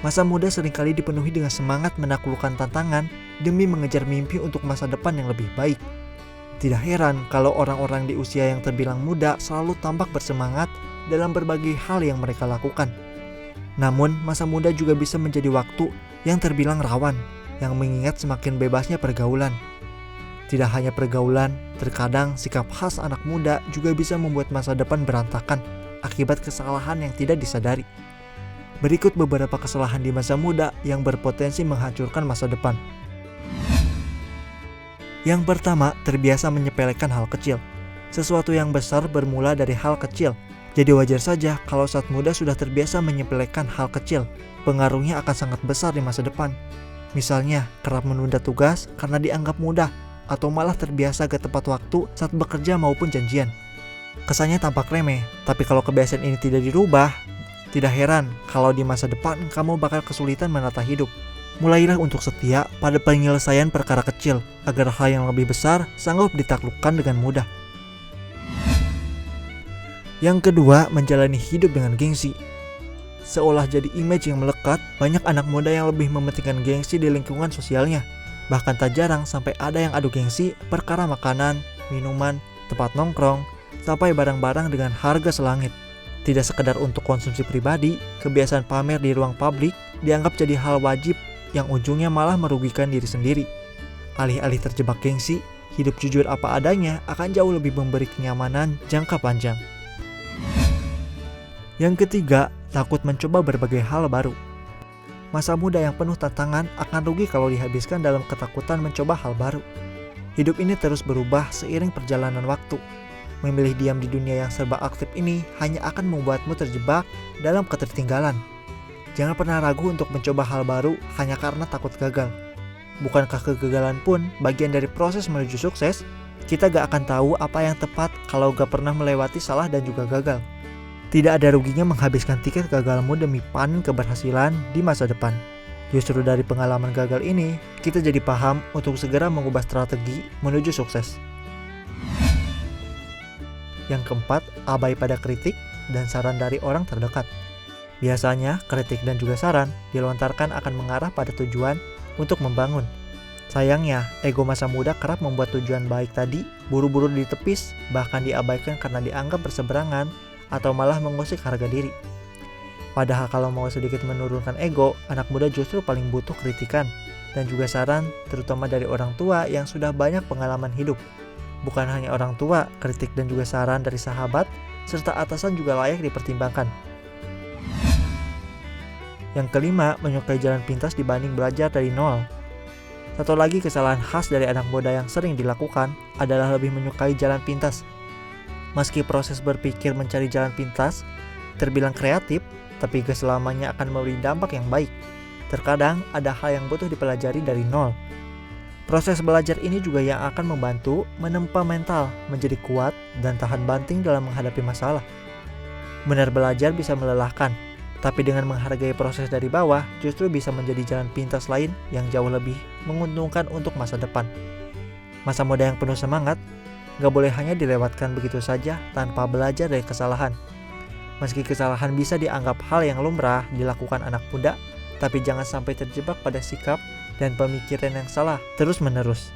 Masa muda seringkali dipenuhi dengan semangat menaklukkan tantangan demi mengejar mimpi untuk masa depan yang lebih baik. Tidak heran kalau orang-orang di usia yang terbilang muda selalu tampak bersemangat dalam berbagai hal yang mereka lakukan. Namun, masa muda juga bisa menjadi waktu yang terbilang rawan, yang mengingat semakin bebasnya pergaulan. Tidak hanya pergaulan, terkadang sikap khas anak muda juga bisa membuat masa depan berantakan akibat kesalahan yang tidak disadari. Berikut beberapa kesalahan di masa muda yang berpotensi menghancurkan masa depan. Yang pertama, terbiasa menyepelekan hal kecil. Sesuatu yang besar bermula dari hal kecil. Jadi wajar saja kalau saat muda sudah terbiasa menyepelekan hal kecil. Pengaruhnya akan sangat besar di masa depan. Misalnya, kerap menunda tugas karena dianggap mudah, atau malah terbiasa gak tepat waktu saat bekerja maupun janjian. Kesannya tampak remeh, tapi kalau kebiasaan ini tidak dirubah, tidak heran kalau di masa depan kamu bakal kesulitan menata hidup. Mulailah untuk setia pada penyelesaian perkara kecil, agar hal yang lebih besar sanggup ditaklukkan dengan mudah. Yang kedua, menjalani hidup dengan gengsi. Seolah jadi image yang melekat, banyak anak muda yang lebih mementingkan gengsi di lingkungan sosialnya. Bahkan tak jarang sampai ada yang adu gengsi perkara makanan, minuman, tempat nongkrong, sampai barang-barang dengan harga selangit. Tidak sekedar untuk konsumsi pribadi, kebiasaan pamer di ruang publik dianggap jadi hal wajib yang ujungnya malah merugikan diri sendiri. Alih-alih terjebak gengsi, hidup jujur apa adanya akan jauh lebih memberi kenyamanan jangka panjang. Yang ketiga, takut mencoba berbagai hal baru. Masa muda yang penuh tantangan akan rugi kalau dihabiskan dalam ketakutan mencoba hal baru. Hidup ini terus berubah seiring perjalanan waktu. Memilih diam di dunia yang serba aktif ini hanya akan membuatmu terjebak dalam ketertinggalan. Jangan pernah ragu untuk mencoba hal baru hanya karena takut gagal. Bukankah kegagalan pun bagian dari proses menuju sukses? Kita gak akan tahu apa yang tepat kalau gak pernah melewati salah dan juga gagal. Tidak ada ruginya menghabiskan tiket gagalmu demi panen keberhasilan di masa depan. Justru dari pengalaman gagal ini, kita jadi paham untuk segera mengubah strategi menuju sukses. Yang keempat, abai pada kritik dan saran dari orang terdekat. Biasanya, kritik dan juga saran dilontarkan akan mengarah pada tujuan untuk membangun. Sayangnya, ego masa muda kerap membuat tujuan baik tadi buru-buru ditepis, bahkan diabaikan karena dianggap berseberangan atau malah mengusik harga diri. Padahal kalau mau sedikit menurunkan ego, anak muda justru paling butuh kritikan dan juga saran, terutama dari orang tua yang sudah banyak pengalaman hidup. Bukan hanya orang tua, kritik dan juga saran dari sahabat serta atasan juga layak dipertimbangkan. Yang kelima, menyukai jalan pintas dibanding belajar dari nol. Satu lagi kesalahan khas dari anak muda yang sering dilakukan adalah lebih menyukai jalan pintas. Meski proses berpikir mencari jalan pintas terbilang kreatif, tapi gak selamanya akan memberi dampak yang baik. Terkadang ada hal yang butuh dipelajari dari nol. Proses belajar ini juga yang akan membantu menempa mental menjadi kuat dan tahan banting dalam menghadapi masalah. Benar belajar bisa melelahkan, tapi dengan menghargai proses dari bawah justru bisa menjadi jalan pintas lain yang jauh lebih menguntungkan untuk masa depan. Masa muda yang penuh semangat gak boleh hanya dilewatkan begitu saja tanpa belajar dari kesalahan. Meski kesalahan bisa dianggap hal yang lumrah dilakukan anak muda, tapi jangan sampai terjebak pada sikap dan pemikiran yang salah terus-menerus.